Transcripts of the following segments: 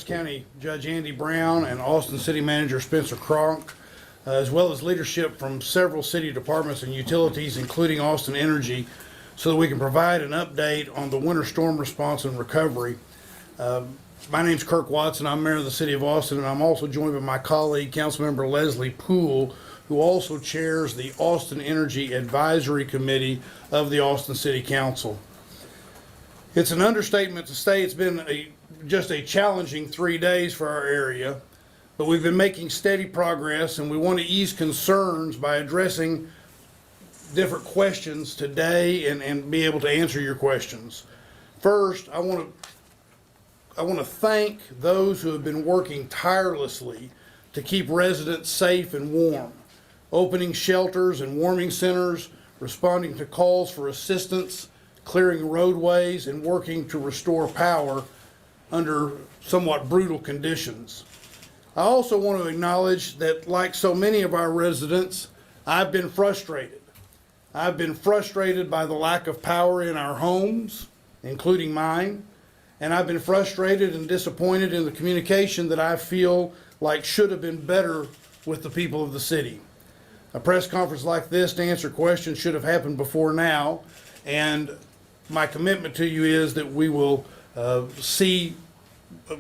County Judge Andy Brown and Austin City Manager Spencer Cronk, as well as leadership from several city departments and utilities, including Austin Energy, so that we can provide an update on the winter storm response and recovery. My name's Kirk Watson. I'm mayor of the city of Austin, and I'm also joined by my colleague, Councilmember Leslie Poole, who also chairs the Austin Energy Advisory Committee of the Austin City Council. It's an understatement to say it's been just a challenging 3 days for our area, but we've been making steady progress, and we want to ease concerns by addressing different questions today and be able to answer your questions. First, I want to thank those who have been working tirelessly to keep residents safe and warm, opening shelters and warming centers, responding to calls for assistance, clearing roadways, and working to restore power under somewhat brutal conditions. I also want to acknowledge that, like so many of our residents, I've been frustrated. I've been frustrated by the lack of power in our homes, including mine, and I've been frustrated and disappointed in the communication that I feel like should have been better with the people of the city. A press conference like this to answer questions should have happened before now, and my commitment to you is that we will see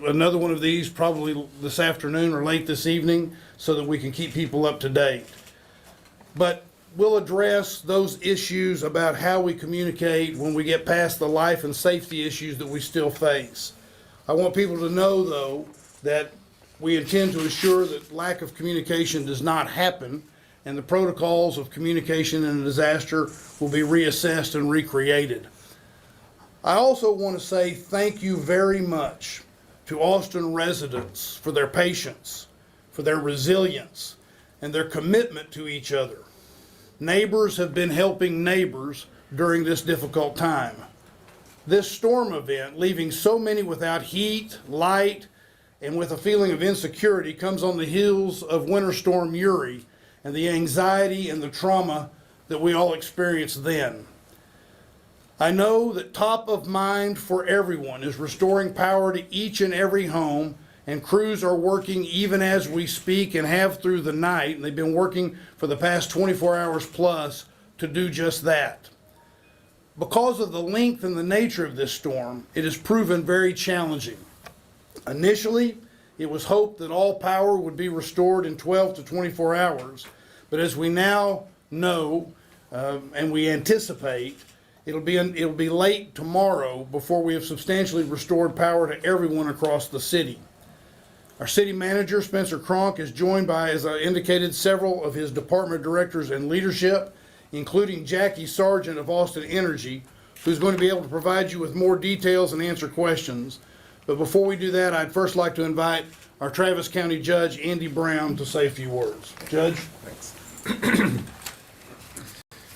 another one of these probably this afternoon or late this evening so that we can keep people up to date. But we'll address those issues about how we communicate when we get past the life and safety issues that we still face. I want people to know, though, that we intend to assure that lack of communication does not happen, and the protocols of communication in a disaster will be reassessed and recreated. I also want to say thank you very much to Austin residents for their patience, for their resilience, and their commitment to each other. Neighbors have been helping neighbors during this difficult time. This storm event, leaving so many without heat, light, and with a feeling of insecurity, comes on the heels of Winter Storm Uri and the anxiety and the trauma that we all experienced then. I know that top of mind for everyone is restoring power to each and every home, and crews are working even as we speak and have through the night, and they've been working for the past 24 hours plus to do just that. Because of the length and the nature of this storm, it has proven very challenging. Initially, it was hoped that all power would be restored in 12 to 24 hours, but as we now know and we anticipate, it'll be late tomorrow before we have substantially restored power to everyone across the city. Our city manager, Spencer Cronk, is joined by, as I indicated, several of his department directors and leadership, including Jackie Sargent of Austin Energy, who's going to be able to provide you with more details and answer questions. But before we do that, I'd first like to invite our Travis County Judge, Andy Brown, to say a few words. Judge? Thanks.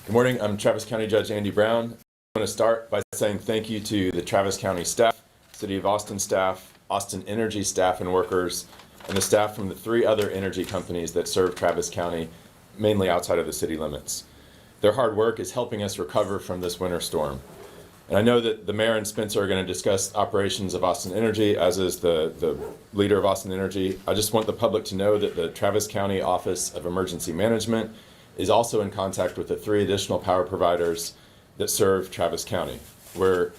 Good morning. I'm Travis County Judge Andy Brown. I want to start by saying thank you to the Travis County staff, City of Austin staff, Austin Energy staff and workers, and the staff from the 3 other energy companies that serve Travis County, mainly outside of the city limits. Their hard work is helping us recover from this winter storm. And I know that the mayor and Spencer are going to discuss operations of Austin Energy, as is the leader of Austin Energy. I just want the public to know that the Travis County Office of Emergency Management is also in contact with the 3 additional power providers that serve Travis County, which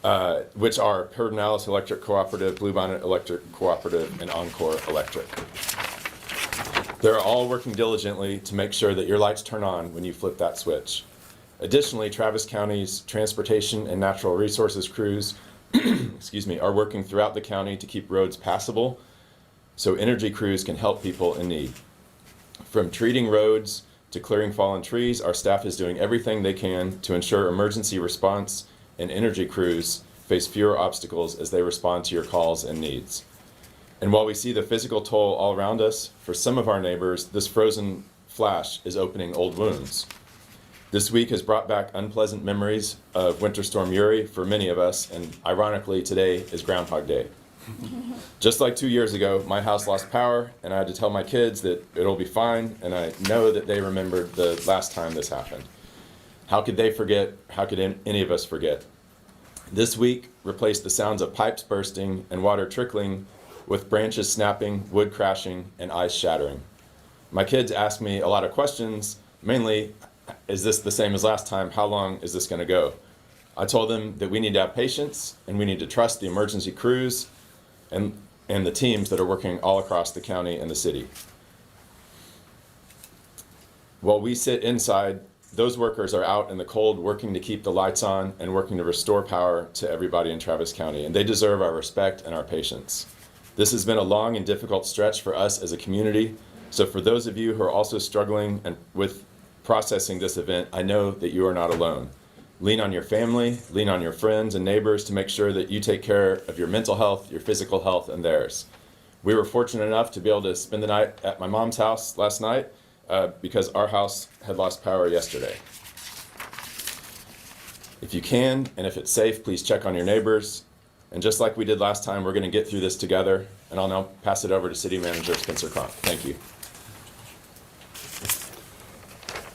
are Pedernales Electric Cooperative, Bluebonnet Electric Cooperative, and Encore Electric. They're all working diligently to make sure that your lights turn on when you flip that switch. Additionally, Travis County's transportation and natural resources crews are working throughout the county to keep roads passable so energy crews can help people in need. From treating roads to clearing fallen trees, our staff is doing everything they can to ensure emergency response and energy crews face fewer obstacles as they respond to your calls and needs. And while we see the physical toll all around us, for some of our neighbors, this frozen flash is opening old wounds. This week has brought back unpleasant memories of Winter Storm Uri for many of us, and ironically, today is Groundhog Day. Just like 2 years ago, my house lost power, and I had to tell my kids that it'll be fine, and I know that they remembered the last time this happened. How could they forget? How could any of us forget? This week replaced the sounds of pipes bursting and water trickling with branches snapping, wood crashing, and ice shattering. My kids asked me a lot of questions, mainly, is this the same as last time? How long is this going to go? I told them that we need to have patience and we need to trust the emergency crews and the teams that are working all across the county and the city. While we sit inside, those workers are out in the cold working to keep the lights on and working to restore power to everybody in Travis County, and they deserve our respect and our patience. This has been a long and difficult stretch for us as a community, so for those of you who are also struggling with processing this event, I know that you are not alone. Lean on your family, lean on your friends and neighbors to make sure that you take care of your mental health, your physical health, and theirs. We were fortunate enough to be able to spend the night at my mom's house last night because our house had lost power yesterday. If you can, and if it's safe, please check on your neighbors. And just like we did last time, we're going to get through this together. And I'll now pass it over to City Manager Spencer Cronk. Thank you.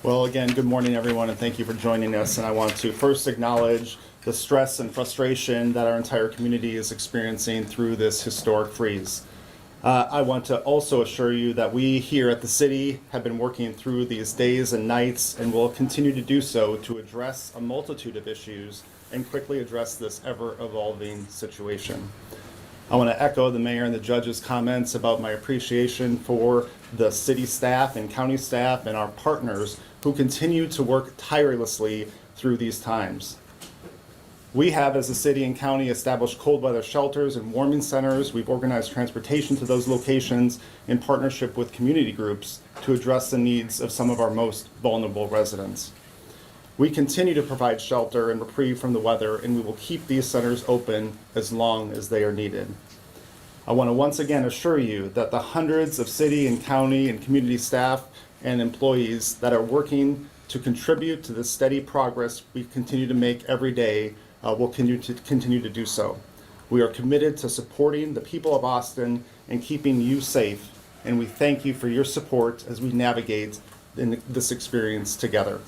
Well, again, good morning, everyone, and thank you for joining us. And I want to first acknowledge the stress and frustration that our entire community is experiencing through this historic freeze. I want to also assure you that we here at the city have been working through these days and nights and will continue to do so to address a multitude of issues and quickly address this ever-evolving situation. I want to echo the mayor and the judge's comments about my appreciation for the city staff and county staff and our partners who continue to work tirelessly through these times. We have, as a city and county, established cold weather shelters and warming centers. We've organized transportation to those locations in partnership with community groups to address the needs of some of our most vulnerable residents. We continue to provide shelter and reprieve from the weather, and we will keep these centers open as long as they are needed. I want to once again assure you that the hundreds of city and county and community staff and employees that are working to contribute to the steady progress we continue to make every day will continue to do so. We are committed to supporting the people of Austin and keeping you safe, and we thank you for your support as we navigate in this experience together.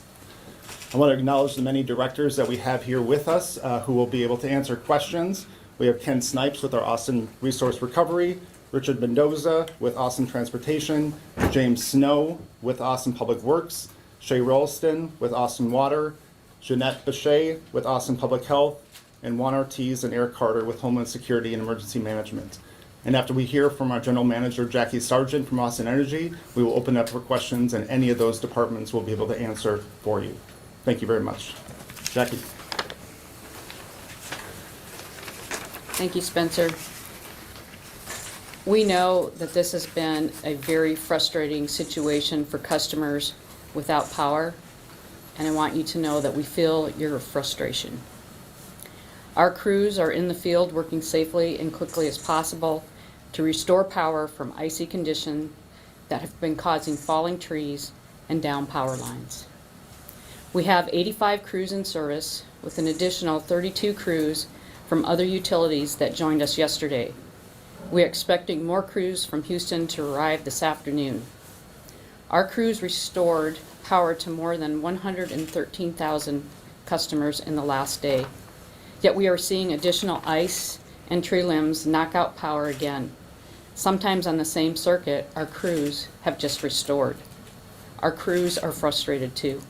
I want to acknowledge the many directors that we have here with us who will be able to answer questions. We have Ken Snipes with our Austin Resource Recovery, Richard Mendoza with Austin Transportation, James Snow with Austin Public Works, Shay Ralston with Austin Water, Jeanette Bechet with Austin Public Health, and Juan Ortiz and Eric Carter with Homeland Security and Emergency Management. And after we hear from our General Manager, Jackie Sargent from Austin Energy, we will open up for questions, and any of those departments will be able to answer for you. Thank you very much. Jackie. Thank you, Spencer. We know that this has been a very frustrating situation for customers without power, and I want you to know that we feel your frustration. Our crews are in the field working safely and quickly as possible to restore power from icy conditions that have been causing falling trees and down power lines. We have 85 crews in service with an additional 32 crews from other utilities that joined us yesterday. We are expecting more crews from Houston to arrive this afternoon. Our crews restored power to more than 113,000 customers in the last day. Yet we are seeing additional ice and tree limbs knock out power again. Sometimes on the same circuit, our crews have just restored. Our crews are frustrated too.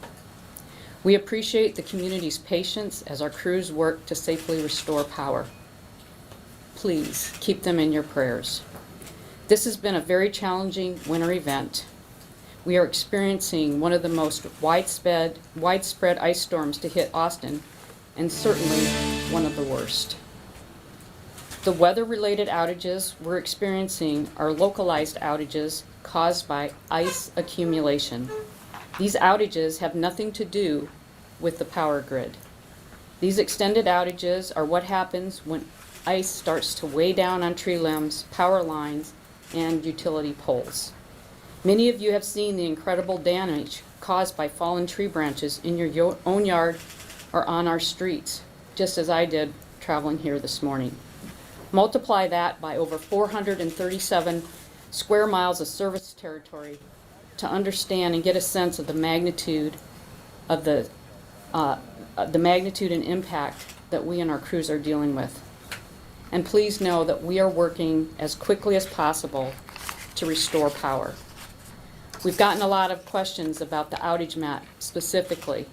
We appreciate the community's patience as our crews work to safely restore power. Please keep them in your prayers. This has been a very challenging winter event. We are experiencing one of the most widespread ice storms to hit Austin, and certainly one of the worst. The weather-related outages we're experiencing are localized outages caused by ice accumulation. These outages have nothing to do with the power grid. These extended outages are what happens when ice starts to weigh down on tree limbs, power lines, and utility poles. Many of you have seen the incredible damage caused by fallen tree branches in your own yard or on our streets, just as I did traveling here this morning. Multiply that by over 437 square miles of service territory to understand and get a sense of the magnitude of the magnitude and impact that we and our crews are dealing with. And please know that we are working as quickly as possible to restore power. We've gotten a lot of questions about the outage map specifically.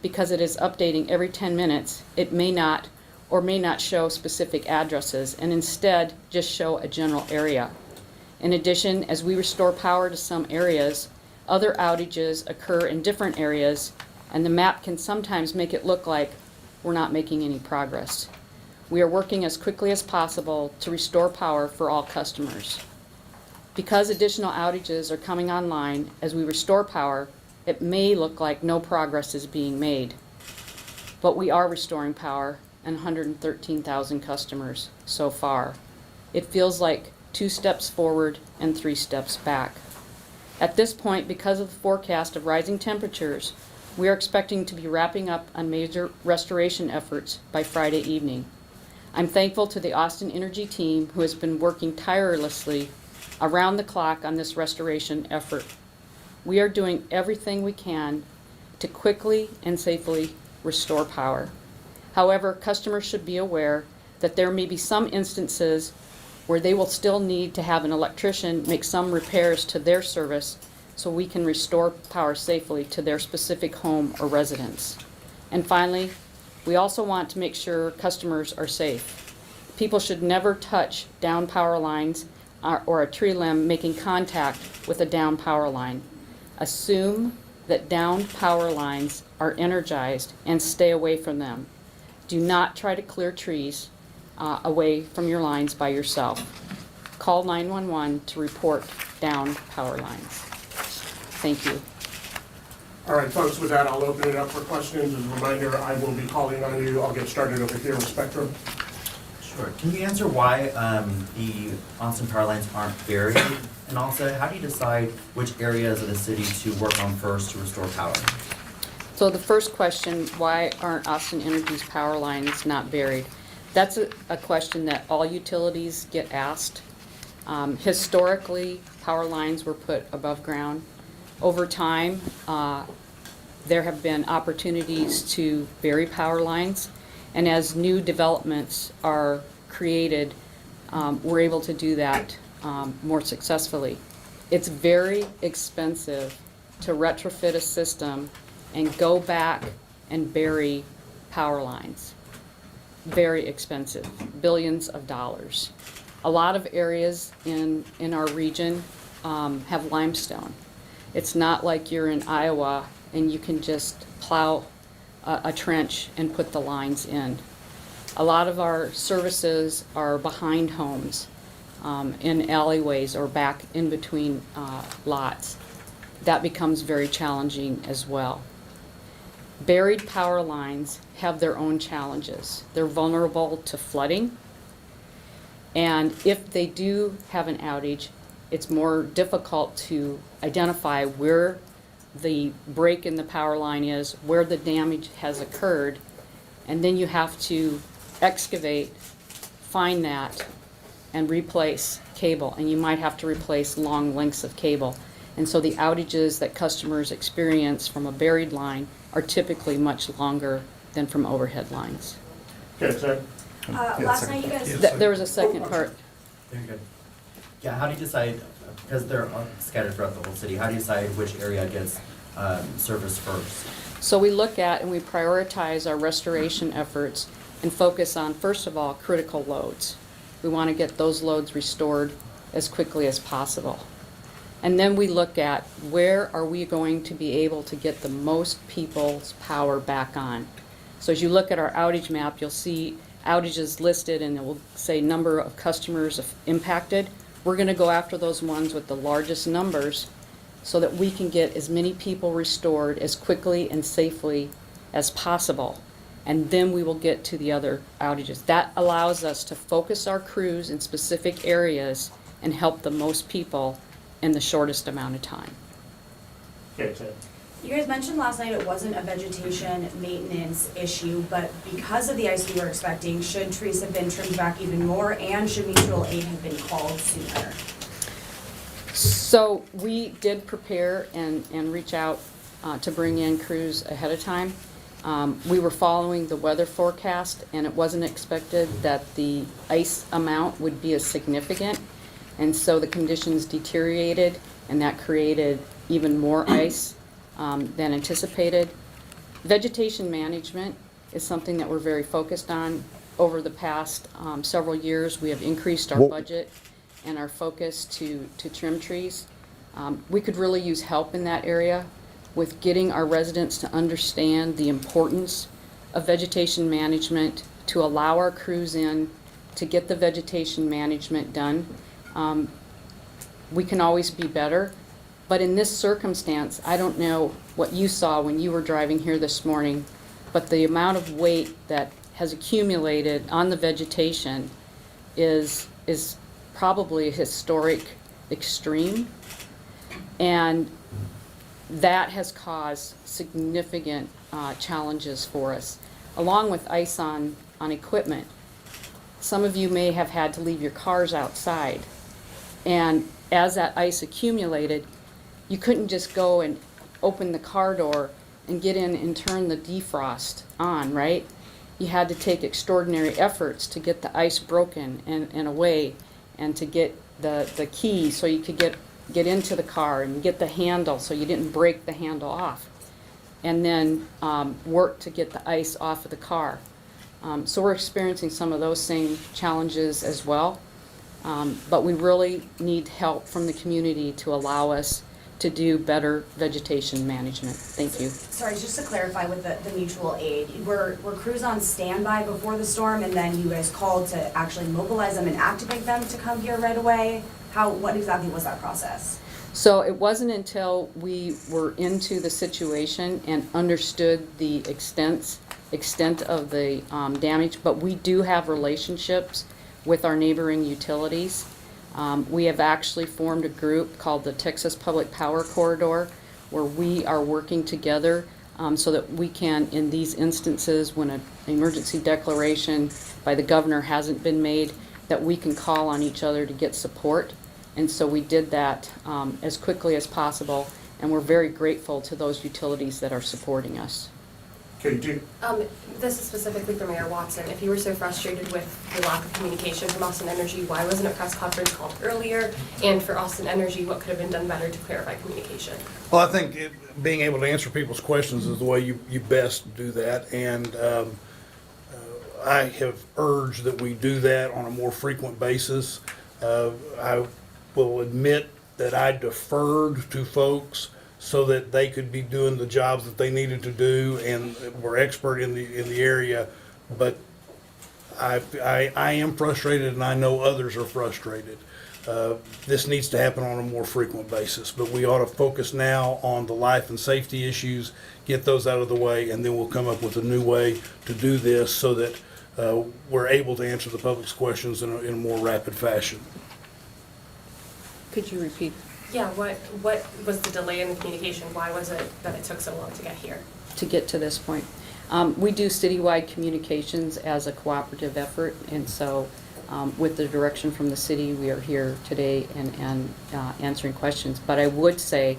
Because it is updating every 10 minutes, it may not or may not show specific addresses and instead just show a general area. In addition, as we restore power to some areas, other outages occur in different areas, and the map can sometimes make it look like we're not making any progress. We are working as quickly as possible to restore power for all customers. Because additional outages are coming online as we restore power, it may look like no progress is being made. But we are restoring power and 113,000 customers so far. It feels like 2 steps forward and 3 steps back. At this point, because of the forecast of rising temperatures, we are expecting to be wrapping up on major restoration efforts by Friday evening. I'm thankful to the Austin Energy team who has been working tirelessly around the clock on this restoration effort. We are doing everything we can to quickly and safely restore power. However, customers should be aware that there may be some instances where they will still need to have an electrician make some repairs to their service so we can restore power safely to their specific home or residence. And finally, we also want to make sure customers are safe. People should never touch down power lines or a tree limb making contact with a down power line. Assume that down power lines are energized and stay away from them. Do not try to clear trees away from your lines by yourself. Call 911 to report down power lines. Thank you. All right, folks, with that, I'll open it up for questions. As a reminder, I will be calling on you. I'll get started over here with Spectrum. Sure. Can you answer why the Austin power lines aren't buried? And also, how do you decide which areas of the city to work on first to restore power? So the first question, why aren't Austin Energy's power lines not buried? That's a question that all utilities get asked. Historically, power lines were put above ground. Over time, there have been opportunities to bury power lines, and as new developments are created, we're able to do that more successfully. It's very expensive to retrofit a system and go back and bury power lines. Very expensive, billions of dollars. A lot of areas in our region have limestone. It's not like you're in Iowa and you can just plow a trench and put the lines in. A lot of our services are behind homes, in alleyways or back in between lots. That becomes very challenging as well. Buried power lines have their own challenges. They're vulnerable to flooding, and if they do have an outage, it's more difficult to identify where the break in the power line is, where the damage has occurred, and then you have to excavate, find that, and replace cable, and you might have to replace long lengths of cable. And so the outages that customers experience from a buried line are typically much longer than from overhead lines. Okay, Ted? Last night you guys, There was a second part. Very good. Yeah, how do you decide, because they're scattered throughout the whole city, how do you decide which area gets service first? So we look at and we prioritize our restoration efforts and focus on, first of all, critical loads. We want to get those loads restored as quickly as possible. And then we look at where are we going to be able to get the most people's power back on. So as you look at our outage map, you'll see outages listed and it will say number of customers impacted. We're going to go after those ones with the largest numbers so that we can get as many people restored as quickly and safely as possible. And then we will get to the other outages. That allows us to focus our crews in specific areas and help the most people in the shortest amount of time. Okay, Ted. you guys mentioned last night it wasn't a vegetation maintenance issue, but because of the ice we were expecting, should trees have been trimmed back even more, and should mutual aid have been called sooner? So we did prepare and reach out to bring in crews ahead of time. We were following the weather forecast, and it wasn't expected that the ice amount would be as significant. And so the conditions deteriorated, and that created even more ice than anticipated. Vegetation management is something that we're very focused on. Over the past several years, we have increased our budget and our focus to trim trees. We could really use help in that area with getting our residents to understand the importance of vegetation management, to allow our crews in to get the vegetation management done. We can always be better, but in this circumstance, I don't know what you saw when you were driving here this morning, but the amount of weight that has accumulated on the vegetation is probably a historic extreme. And that has caused significant challenges for us, along with ice on equipment. Some of you may have had to leave your cars outside, and as that ice accumulated, you couldn't just go and open the car door and get in and turn the defrost on, right? You had to take extraordinary efforts to get the ice broken and away, and to get the key so you could get into the car and get the handle so you didn't break the handle off, and then work to get the ice off of the car. So we're experiencing some of those same challenges as well, but we really need help from the community to allow us to do better vegetation management. Thank you. Sorry, just to clarify with the mutual aid, were crews on standby before the storm, and then you guys called to actually mobilize them and activate them to come here right away? What exactly was that process? So it wasn't until we were into the situation and understood the extent of the damage, but we do have relationships with our neighboring utilities. We have actually formed a group called the Texas Public Power Corridor, where we are working together so that we can, in these instances when an emergency declaration by the governor hasn't been made, that we can call on each other to get support. And so we did that as quickly as possible, and we're very grateful to those utilities that are supporting us. KG. This is specifically for Mayor Watson. If you were so frustrated with the lack of communication from Austin Energy, why wasn't a press conference called earlier? And for Austin Energy, what could have been done better to clarify communication? Well, I think being able to answer people's questions is the way you best do that, and I have urged that we do that on a more frequent basis. I will admit that I deferred to folks so that they could be doing the jobs that they needed to do and were expert in the area. But I am frustrated, and I know others are frustrated. This needs to happen on a more frequent basis, but we ought to focus now on the life and safety issues, get those out of the way, and then we'll come up with a new way to do this so that we're able to answer the public's questions in a more rapid fashion. Could you repeat? Yeah, what was the delay in the communication? Why was it that it took so long to get here? To get to this point. We do citywide communications as a cooperative effort, and so with the direction from the city, we are here today and answering questions. But I would say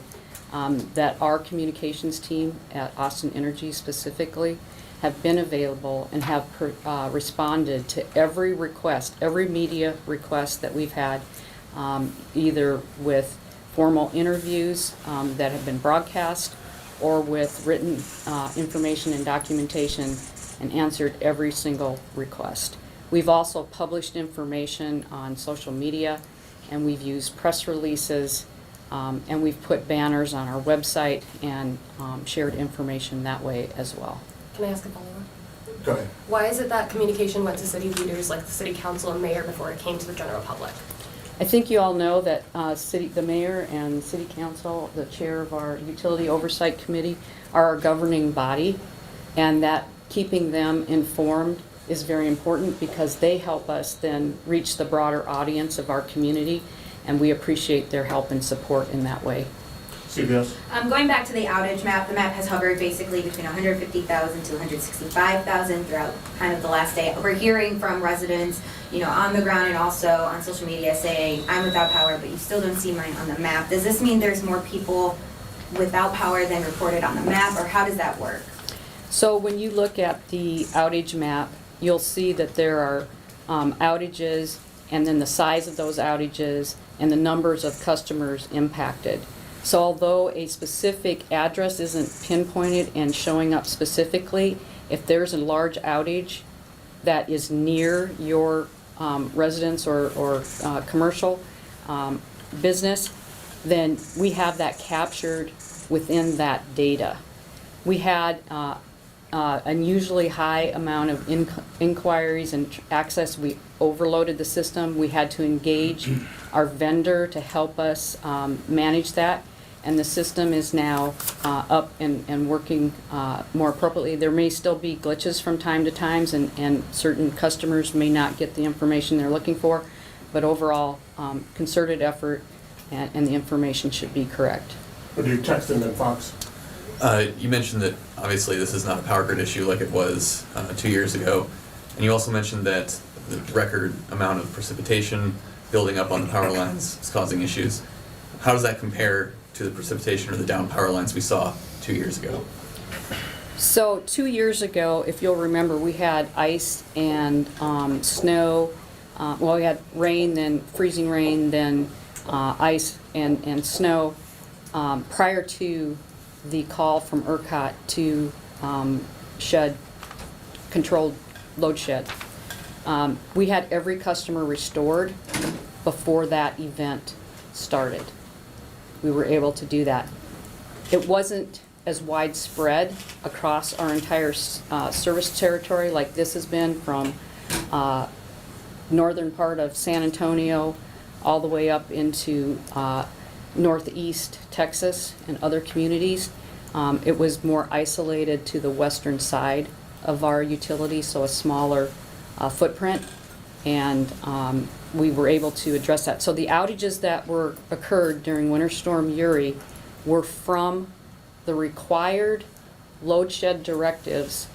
that our communications team at Austin Energy specifically have been available and have responded to every request, every media request that we've had, either with formal interviews that have been broadcast or with written information and documentation, and answered every single request. We've also published information on social media, and we've used press releases, and we've put banners on our website and shared information that way as well. Can I ask a follow-up? Go ahead. Why is it that communication went to city leaders like the city council and mayor before it came to the general public? I think you all know that the mayor and city council, the chair of our utility oversight committee, are our governing body, and that keeping them informed is very important because they help us then reach the broader audience of our community, and we appreciate their help and support in that way. CBS. Going back to the outage map, the map has hovered basically between 150,000 to 165,000 throughout kind of the last day. We're hearing from residents, on the ground and also on social media saying, I'm without power, but you still don't see mine on the map. Does this mean there's more people without power than reported on the map, or how does that work? So when you look at the outage map, you'll see that there are outages, and then the size of those outages, and the numbers of customers impacted. So although a specific address isn't pinpointed and showing up specifically, if there's a large outage that is near your residence or commercial business, then we have that captured within that data. We had unusually high amount of inquiries and access. We overloaded the system. We had to engage our vendor to help us manage that. And the system is now up and working more appropriately. There may still be glitches from time to time, and certain customers may not get the information they're looking for, but overall, concerted effort and the information should be correct. Or do you text them then, Fox? You mentioned that obviously this is not a power grid issue like it was 2 years ago, and you also mentioned that the record amount of precipitation building up on the power lines is causing issues. How does that compare to the precipitation or the down power lines we saw 2 years ago? So 2 years ago, if you'll remember, we had ice and snow. Well, we had rain, then freezing rain, then ice and snow prior to the call from ERCOT to shed, controlled load shed. We had every customer restored before that event started. We were able to do that. It wasn't as widespread across our entire service territory like this has been, from northern part of San Antonio all the way up into northeast Texas and other communities. It was more isolated to the western side of our utility, so a smaller footprint, and we were able to address that. So the outages that occurred during Winter Storm Uri were from the required load shed directives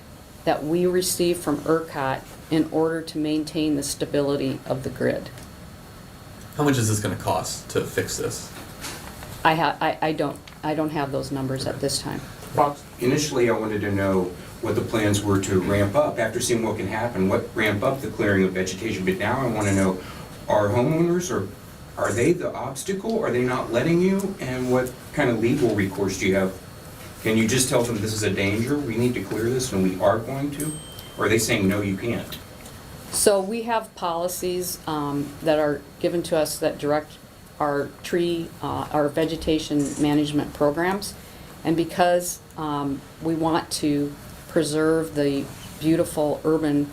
that we received from ERCOT in order to maintain the stability of the grid. How much is this going to cost to fix this? I don't have those numbers at this time. Fox? Initially, I wanted to know what the plans were to ramp up, after seeing what can happen, what ramp up the clearing of vegetation. But now I want to know, are homeowners, or are they the obstacle? Are they not letting you? And what kind of legal recourse do you have? Can you just tell them this is a danger, we need to clear this, and we are going to? Or are they saying, no, you can't? So we have policies that are given to us that direct our our vegetation management programs. And because we want to preserve the beautiful urban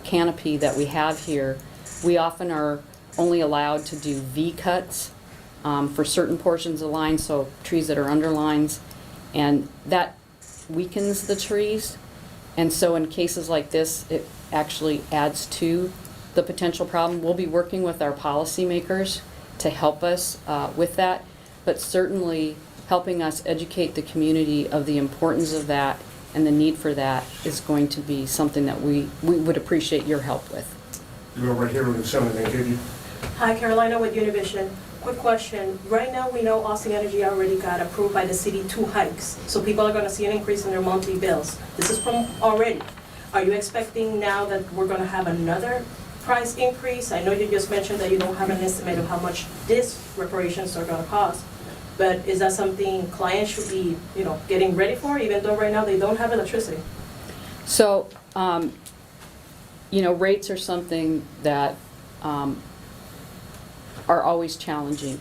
canopy that we have here, we often are only allowed to do V-cuts for certain portions of lines, so trees that are under lines, and that weakens the trees. And so in cases like this, it actually adds to the potential problem. We'll be working with our policymakers to help us with that, but certainly helping us educate the community of the importance of that and the need for that is going to be something that we would appreciate your help with. You go right here with Senator Van Katie. Hi, Carolina with Univision. Quick question. Right now, we know Austin Energy already got approved by the city 2 hikes, so people are going to see an increase in their monthly bills. This is from already. Are you expecting now that we're going to have another price increase? I know you just mentioned that you don't have an estimate of how much these reparations are going to cost, but is that something clients should be, getting ready for, even though right now they don't have electricity? So, rates are something that are always challenging.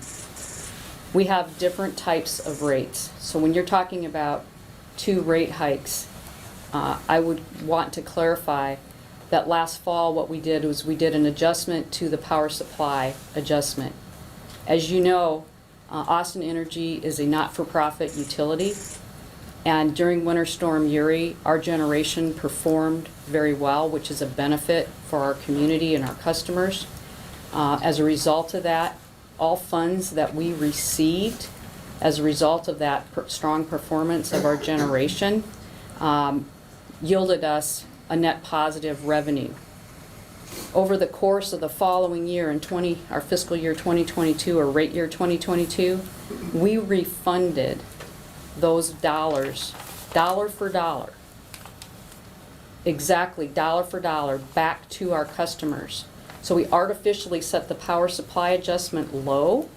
We have different types of rates. So when you're talking about 2 rate hikes, I would want to clarify that last fall what we did was we did an adjustment to the power supply adjustment. As you know, Austin Energy is a not-for-profit utility, and during Winter Storm Uri, our generation performed very well, which is a benefit for our community and our customers. As a result of that, all funds that we received as a result of that strong performance of our generation yielded us a net positive revenue. Over the course of the following year, in our fiscal year 2022 or rate year 2022, we refunded those dollars, dollar for dollar, exactly dollar for dollar back to our customers. So we artificially set the power supply adjustment low,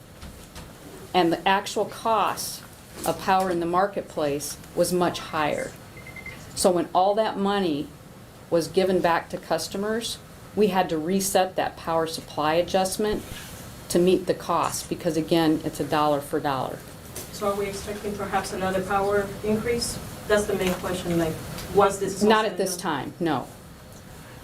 and the actual cost of power in the marketplace was much higher. So when all that money was given back to customers, we had to reset that power supply adjustment to meet the cost, because again, it's a dollar for dollar. So are we expecting perhaps another power increase? That's the main question, like, was this? Not at this time, no.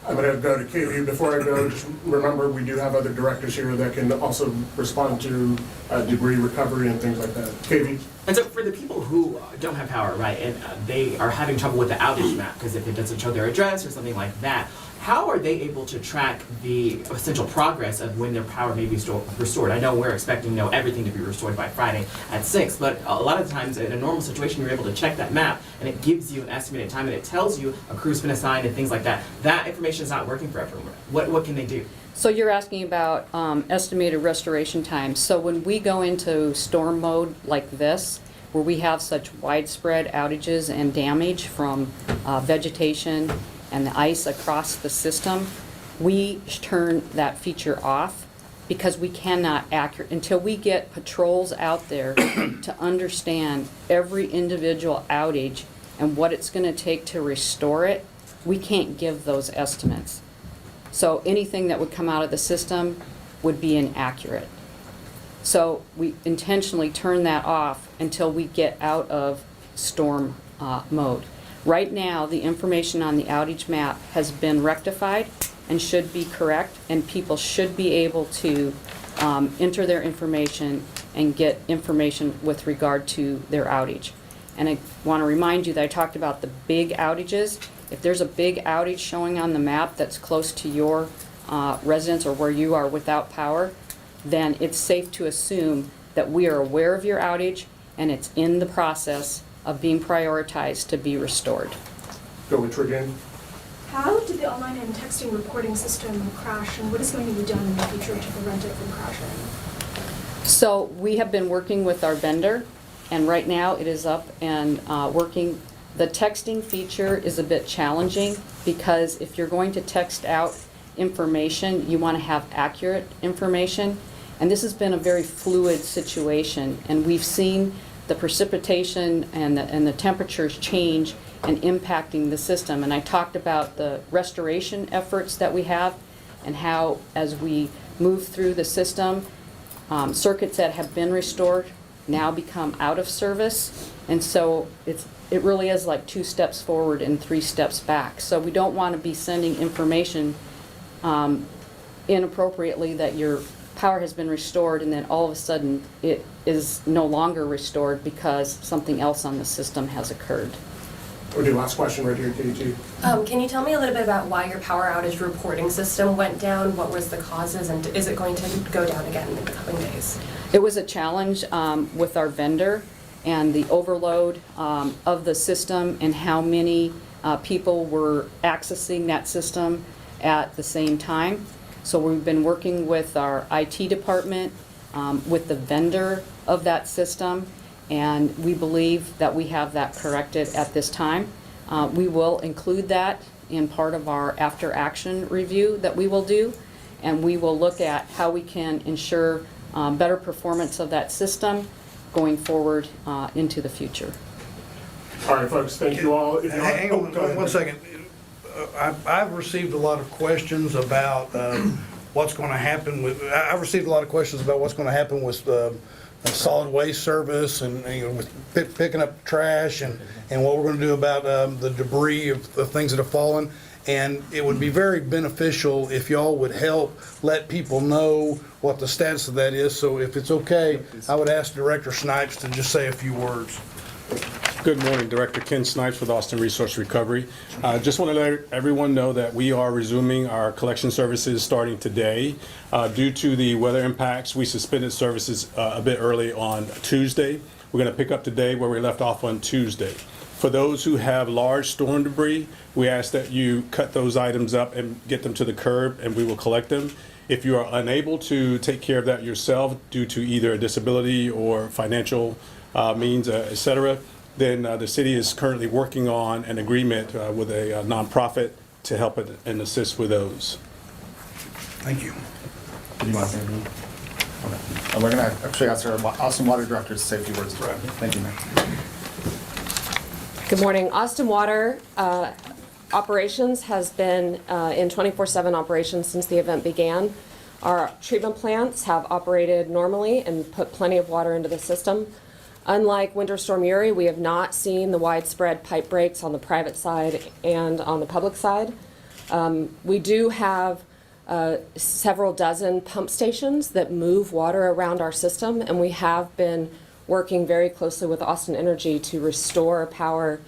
I'm going to go to KVUE. Before I go, just remember, we do have other directors here that can also respond to debris recovery and things like that. KVUE? And so for the people who don't have power, right, and they are having trouble with the outage map because if it doesn't show their address or something like that, how are they able to track the essential progress of when their power may be restored? I know we're expecting everything to be restored by Friday at 6, but a lot of times in a normal situation you're able to check that map and it gives you an estimated time and it tells you a crew's been assigned and things like that. That information is not working for everyone. What can they do? So you're asking about estimated restoration time. So when we go into storm mode like this, where we have such widespread outages and damage from vegetation and the ice across the system, we turn that feature off because we cannot until we get patrols out there to understand every individual outage and what it's going to take to restore it, we can't give those estimates. So anything that would come out of the system would be inaccurate. So we intentionally turn that off until we get out of storm mode. Right now, the information on the outage map has been rectified and should be correct, and people should be able to enter their information and get information with regard to their outage. And I want to remind you that I talked about the big outages. If there's a big outage showing on the map that's close to your residence or where you are without power, then it's safe to assume that we are aware of your outage and it's in the process of being prioritized to be restored. Go with Trigan. How did the online and texting reporting system crash, and what is going to be done in the future to prevent it from crashing? So we have been working with our vendor, and right now it is up and working. The texting feature is a bit challenging because if you're going to text out information, you want to have accurate information. And this has been a very fluid situation, and we've seen the precipitation and the temperatures change and impacting the system. And I talked about the restoration efforts that we have and how as we move through the system, circuits that have been restored now become out of service. And so it really is like 2 steps forward and 3 steps back. So we don't want to be sending information inappropriately that your power has been restored and then all of a sudden it is no longer restored because something else on the system has occurred. We'll do last question right here, KT. Can you tell me a little bit about why your power outage reporting system went down? What was the causes, and is it going to go down again in the coming days? It was a challenge with our vendor and the overload of the system and how many people were accessing that system at the same time. So we've been working with our IT department, with the vendor of that system, and we believe that we have that corrected at this time. We will include that in part of our after-action review that we will do, and we will look at how we can ensure better performance of that system going forward into the future. All right, folks, thank you all. Hang on one second. I've received a lot of questions about what's going to happen with. I've received a lot of questions about what's going to happen with solid waste service and with picking up trash and what we're going to do about the debris of the things that have fallen. And it would be very beneficial if y'all would help let people know what the status of that is. So if it's okay, I would ask Director Snipes to just say a few words. Good morning, Director Ken Snipes with Austin Resource Recovery. Just want to let everyone know that we are resuming our collection services starting today. Due to the weather impacts, we suspended services a bit early on Tuesday. We're going to pick up today where we left off on Tuesday. For those who have large storm debris, we ask that you cut those items up and get them to the curb, and we will collect them. If you are unable to take care of that yourself due to either a disability or financial means, etc., then the city is currently working on an agreement with a nonprofit to help it and assist with those. Thank you. Do you want to say anything? Okay. And we're going to actually ask our Austin Water Director to say a few words as well. Thank you, Mayor. Good morning. Austin Water operations has been in 24/7 operations since the event began. Our treatment plants have operated normally and put plenty of water into the system. Unlike Winter Storm Uri, we have not seen the widespread pipe breaks on the private side and on the public side. We do have several dozen pump stations that move water around our system, and we have been working very closely with Austin Energy to restore power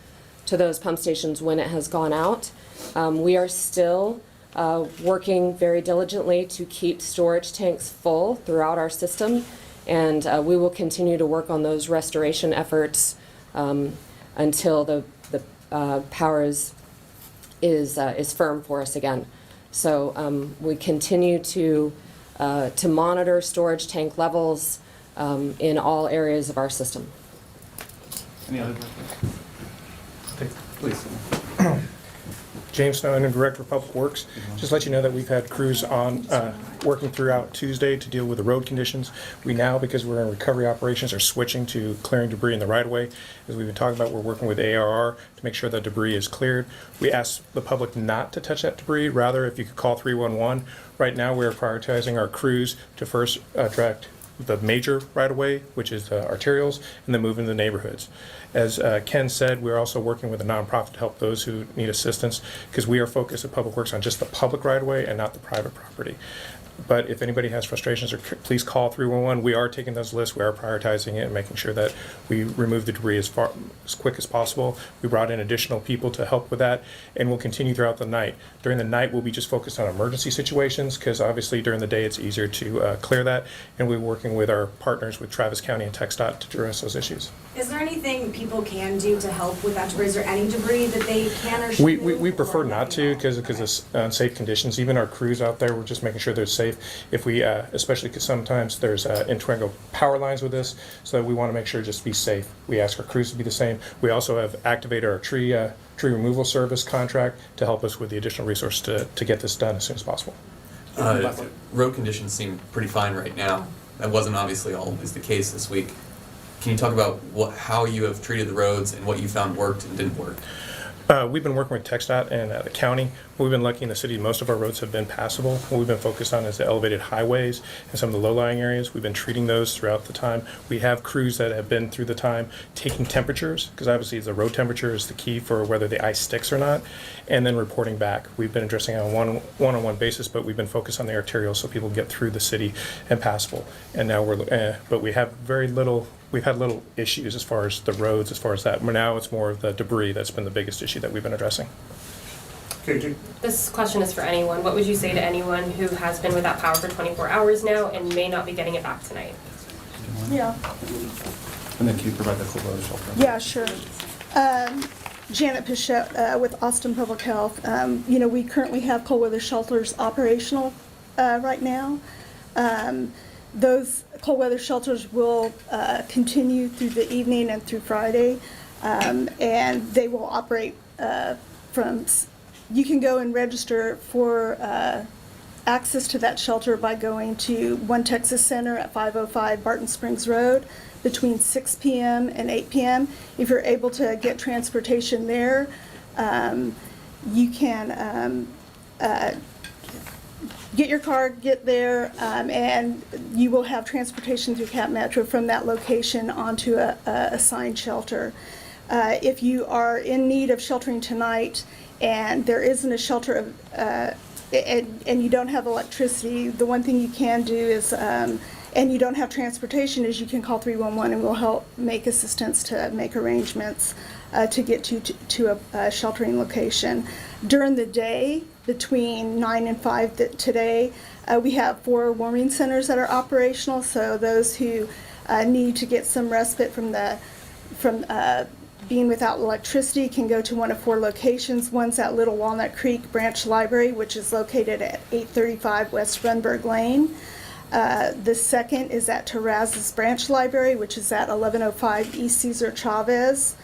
to those pump stations when it has gone out. We are still working very diligently to keep storage tanks full throughout our system, and we will continue to work on those restoration efforts until the power is firm for us again. So we continue to monitor storage tank levels in all areas of our system. Any other directors? Please. James Snowden, Director of Public Works. Just let you know that we've had crews on working throughout Tuesday to deal with the road conditions. We now, because we're in recovery operations, are switching to clearing debris in the right-of-way. As we've been talking about, we're working with ARR to make sure that debris is cleared. We ask the public not to touch that debris. Rather, if you could call 311. Right now, we're prioritizing our crews to first direct the major right-of-way, which is arterials, and then move into the neighborhoods. As Ken said, we're also working with a nonprofit to help those who need assistance, because we are focused at Public Works on just the public right-of-way and not the private property. But if anybody has frustrations, please call 311. We are taking those lists. We are prioritizing it and making sure that we remove the debris as quick as possible. We brought in additional people to help with that, and we'll continue throughout the night. During the night, we'll be just focused on emergency situations, because obviously during the day it's easier to clear that, and we're working with our partners with Travis County and TxDOT to address those issues. Is there anything people can do to help with that debris? Is there any debris that they can or should move? We prefer not to, because of unsafe conditions. Even our crews out there, we're just making sure they're safe. If we, especially because sometimes there's integral power lines with this, so we want to make sure just be safe. We ask our crews to be the same. We also have activated our tree removal service contract to help us with the additional resource to get this done as soon as possible. Road conditions seem pretty fine right now. That wasn't obviously always the case this week. Can you talk about how you have treated the roads and what you found worked and didn't work? We've been working with TxDOT and the county. We've been lucky in the city. Most of our roads have been passable. What we've been focused on is the elevated highways and some of the low-lying areas. We've been treating those throughout the time. We have crews that have been through the time taking temperatures, because obviously the road temperature is the key for whether the ice sticks or not, and then reporting back. We've been addressing it on a one-on-one basis, but we've been focused on the arterials so people get through the city and passable. And now but we have we've had little issues as far as the roads, as far as that. Now it's more of the debris that's been the biggest issue that we've been addressing. KG. This question is for anyone. What would you say to anyone who has been without power for 24 hours now and may not be getting it back tonight? Yeah. And then can you provide the cold weather shelter? Yeah, sure. Janet Pichette with Austin Public Health. We currently have cold weather shelters operational right now. Those cold weather shelters will continue through the evening and through Friday, and they will operate you can go and register for access to that shelter by going to One Texas Center at 505 Barton Springs Road between 6 p.m. and 8 p.m. If you're able to get transportation there, you can get your car, get there, and you will have transportation through Cap Metro from that location onto a assigned shelter. If you are in need of sheltering tonight and there isn't a shelter and you don't have electricity, the one thing you can do is, and you don't have transportation, is you can call 311 and we'll help make assistance to make arrangements to get to a sheltering location. During the day, between 9 and 5 today, we have 4 warming centers that are operational, so those who need to get some respite from being without electricity can go to one of 4 locations. One's at Little Walnut Creek Branch Library, which is located at 835 West Runberg Lane. The second is at Terrazas Branch Library, which is at 1105 East Cesar Chavez.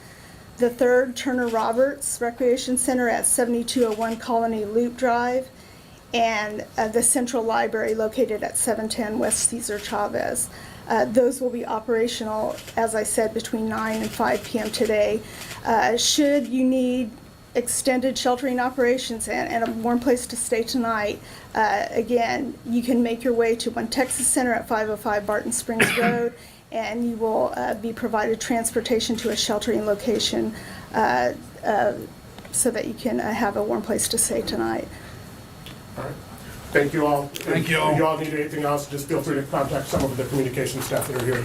The third, Turner Roberts Recreation Center at 7201 Colony Loop Drive, and the Central Library located at 710 West Cesar Chavez. Those will be operational, as I said, between 9 and 5 p.m. today. Should you need extended sheltering operations and a warm place to stay tonight, again, you can make your way to One Texas Center at 505 Barton Springs Road, and you will be provided transportation to a sheltering location so that you can have a warm place to stay tonight. All right. Thank you all. Thank you all. If you all need anything else, just feel free to contact some of the communication staff that are here.